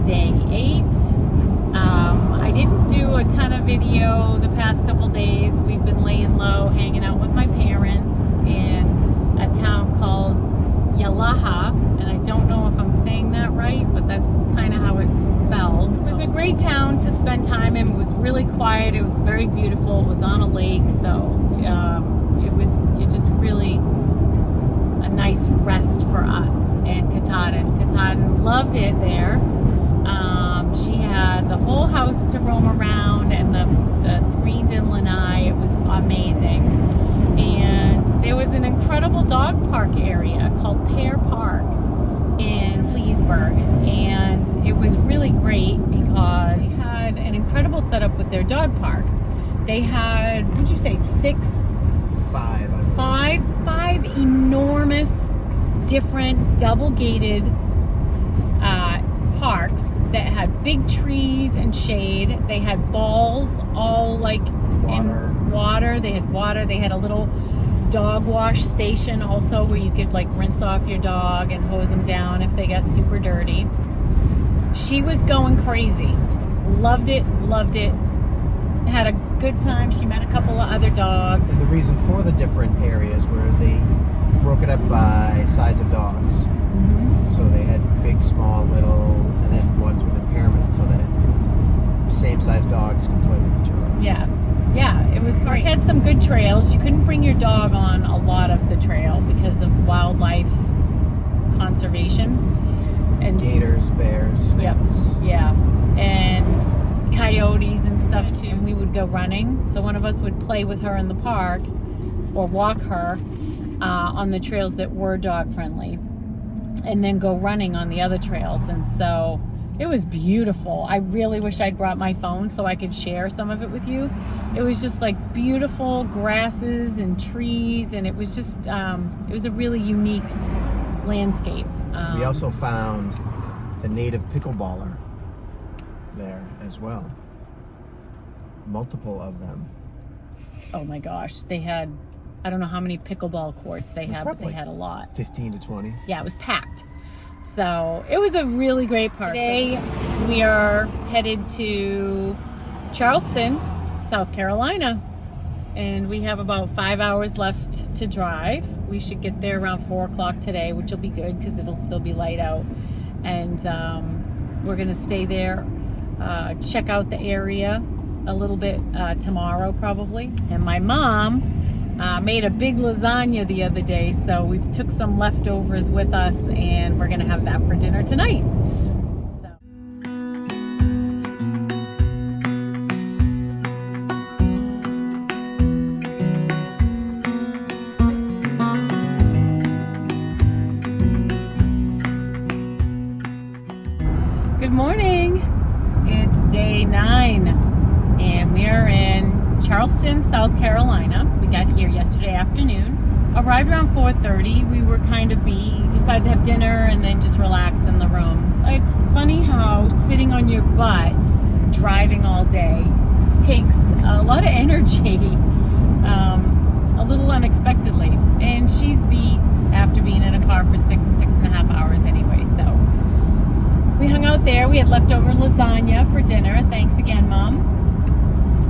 day 8. I didn't do a ton of video the past couple days. We've been laying low, hanging out with my parents in a town called Yalaha, and I don't know if I'm saying that right, but that's kind of how it's spelled. It was a great town to spend time in. It was really quiet. It was very beautiful. It was on a lake, so it just really a nice rest for us and Katahdin. Katahdin loved it there. She had the whole house to roam around and the screened-in lanai. It was amazing. And there was an incredible dog park area called Pear Park in Leesburg. And it was really great because they had an incredible setup with their dog park. They had, what'd you say, 6? 5. 5 enormous, different, double-gated parks that had big trees and shade. They had balls all like in water. They had water. They had a little dog wash station also where you could like rinse off your dog and hose them down if they got super dirty. She was going crazy. Loved it. Had a good time. She met a couple of other dogs. And the reason for the different areas were they broke it up by size of dogs. So they had big, small, little, and then ones with impairment, so that same size dogs can play with each other. Yeah, it was great. We had some good trails. You couldn't bring your dog on a lot of the trail because of wildlife conservation. And gators, bears, snakes. Yeah, and coyotes and stuff too. And we would go running. So one of us would play with her in the park or walk her on the trails that were dog friendly, and then go running on the other trails. And so it was beautiful. I really wish I'd brought my phone so I could share some of it with you. It was just like beautiful grasses and trees, and it was just it was a really unique landscape. We also found the native pickleballer there as well. Multiple of them. Oh my gosh, they had, I don't know how many pickleball courts they had, but they had a lot. 15 to 20. Yeah, it was packed. So it was a really great park. Today we are headed to Charleston, South Carolina, and we have about 5 hours left to drive. We should get there around 4 o'clock today, which will be good because it'll still be light out. And we're gonna stay there, check out the area a little bit tomorrow probably. And my mom made a big lasagna the other day, so we took some leftovers with us, and we're gonna have that for dinner tonight. Good morning. It's day 9, and we are in Charleston, South Carolina. We got here yesterday afternoon. Arrived around 4:30. We were kind of decided to have dinner and then just relax in the room. It's funny how sitting on your butt, driving all day, takes a lot of energy, a little unexpectedly. And she's beat after being in a car for six and a half hours anyway, so. We hung out there. We had leftover lasagna for dinner. Thanks again, Mom.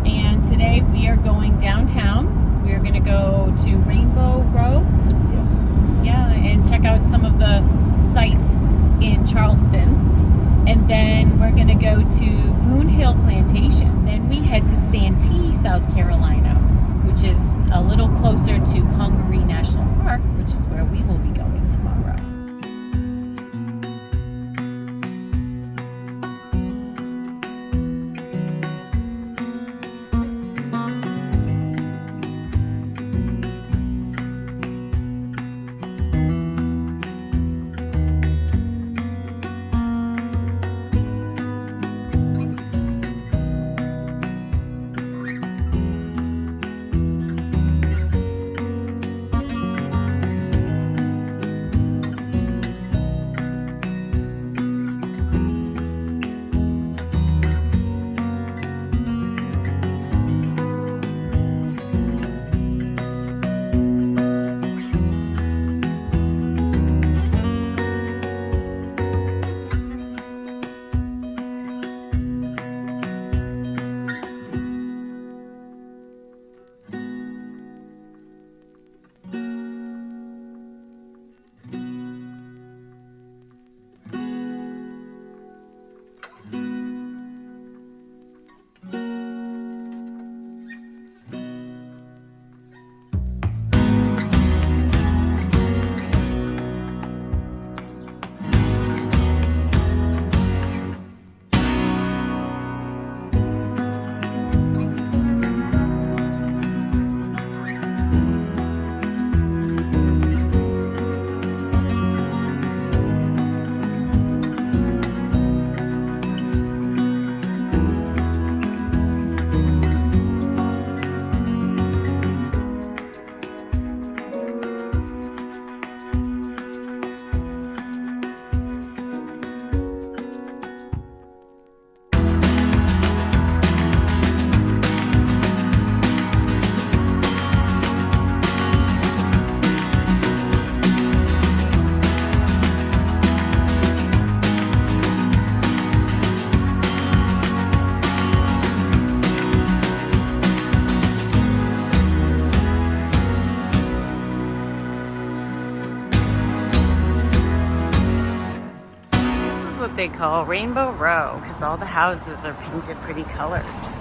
And today we are going downtown. We are going to go to Rainbow Row. Yes. Yeah, and check out some of the sites in Charleston. And then we're going to go to Boone Hall Plantation. Then we head to Santee, South Carolina, which is a little closer to Congaree National Park, which is where we will be going tomorrow. what they call Rainbow Row because all the houses are painted pretty colors.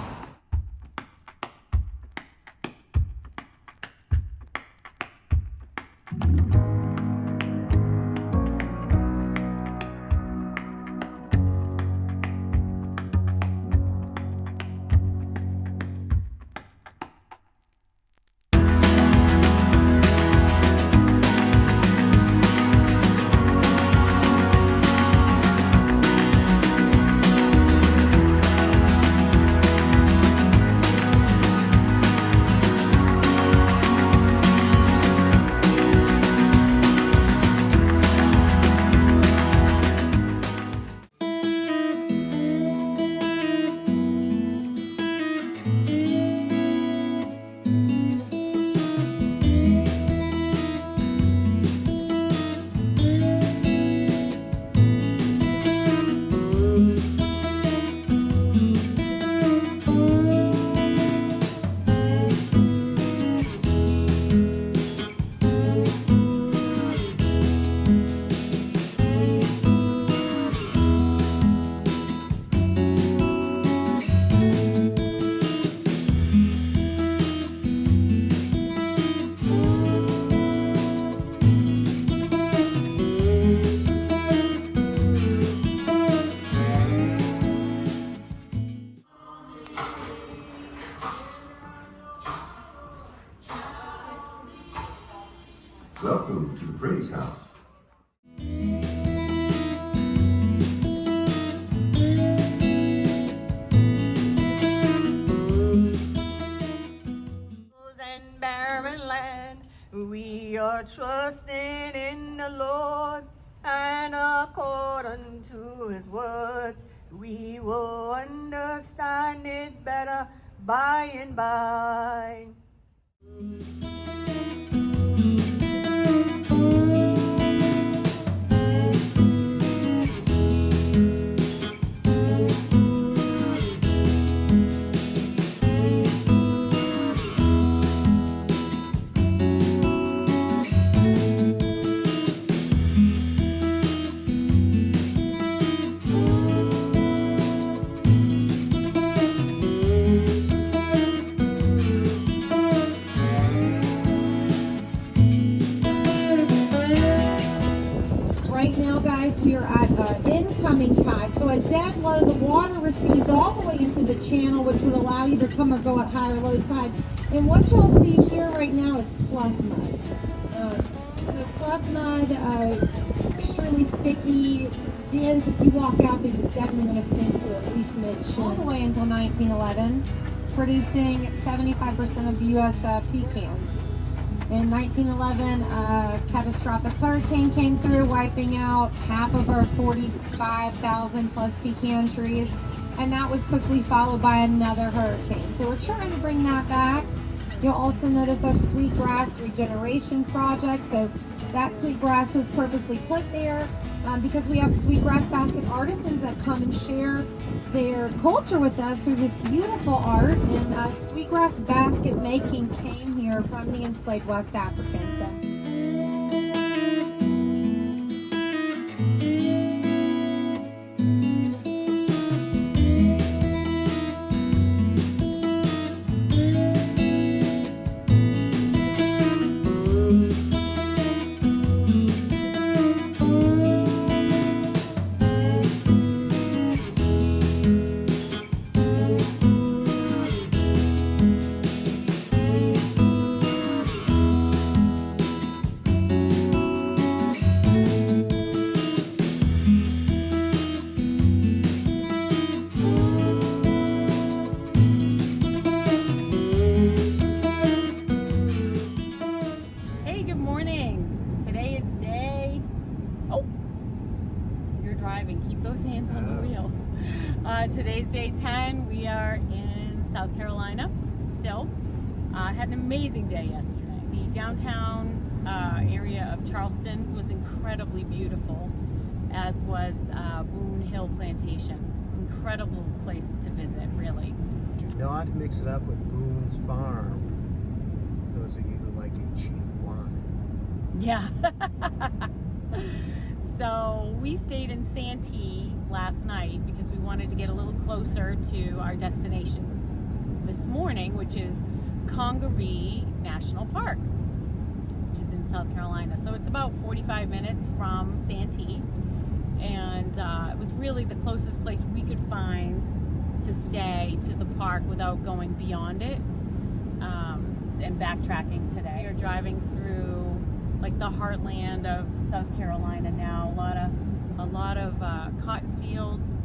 Welcome to the Brady's house. And barren land, we are trusting in the Lord, and according to his words, we will understand it better by and by. Right now, guys, we are at incoming tide. So at dead low, the water recedes all the way into the channel, which would allow you to come or go at high or low tide. And what you'll see here right now is pluff mud. So pluff mud, extremely sticky, dens. If you walk out there, you're definitely going to sink to at least mid-shin. All the way until 1911, producing 75% of the U.S. pecans. In 1911, a catastrophic hurricane came through, wiping out half of our 45,000 plus pecan trees, and that was quickly followed by another hurricane. So we're trying to bring that back. You'll also notice our sweetgrass regeneration project. So that sweetgrass was purposely put there because we have sweetgrass basket artisans that come and share their culture with us through this beautiful art. And sweetgrass basket making came here from the enslaved West Africans. So. Hands on the wheel. Today's day 10. We are in South Carolina still. Had an amazing day yesterday. The downtown area of Charleston was incredibly beautiful, as was Boone Hall Plantation. Incredible place to visit, really. Do not mix it up with Boone's Farm. Those of you who like a cheap wine. Yeah. So we stayed in Santee last night because we wanted to get a little closer to our destination this morning, which is Congaree National Park, which is in South Carolina. So it's about 45 minutes from Santee, and it was really the closest place we could find to stay to the park without going beyond it, and backtracking today. We're driving through like the heartland of South Carolina now. A lot of cotton fields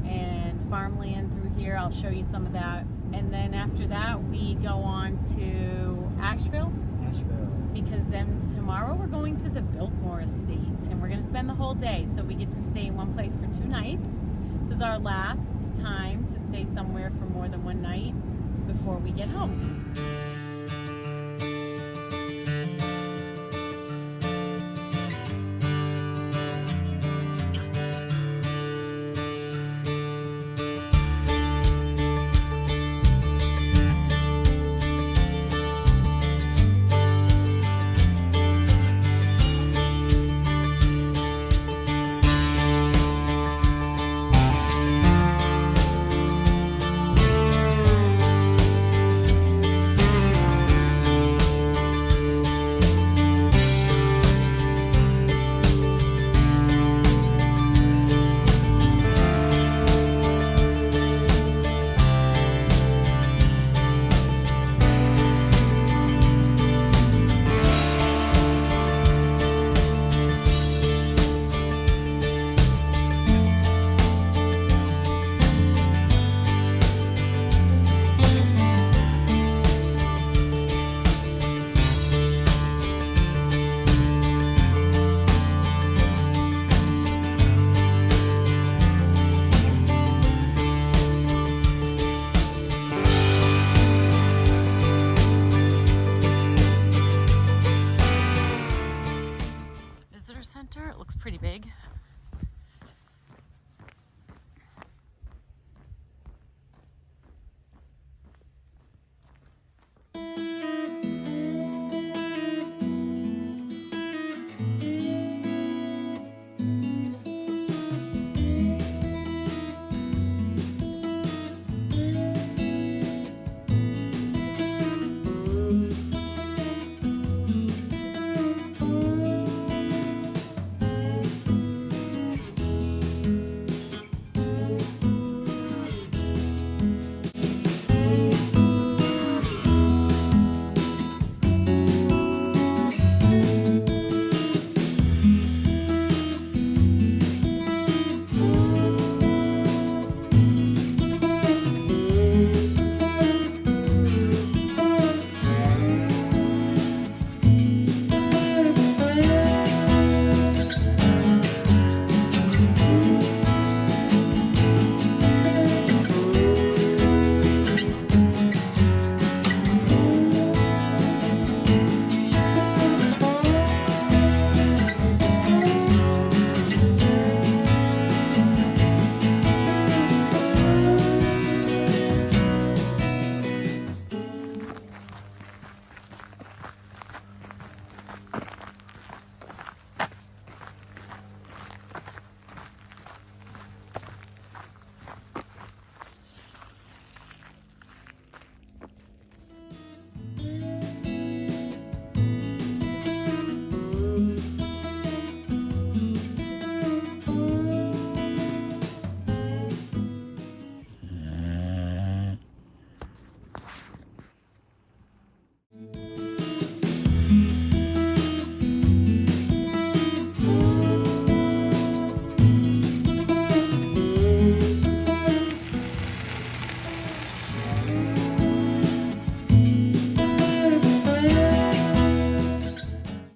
and farmland through here. I'll show you some of that. And then after that, we go on to Asheville. Because then tomorrow we're going to the Biltmore Estate, and we're going to spend the whole day. So we get to stay in one place for 2 nights. This is our last time to stay somewhere for more than one night before we get home.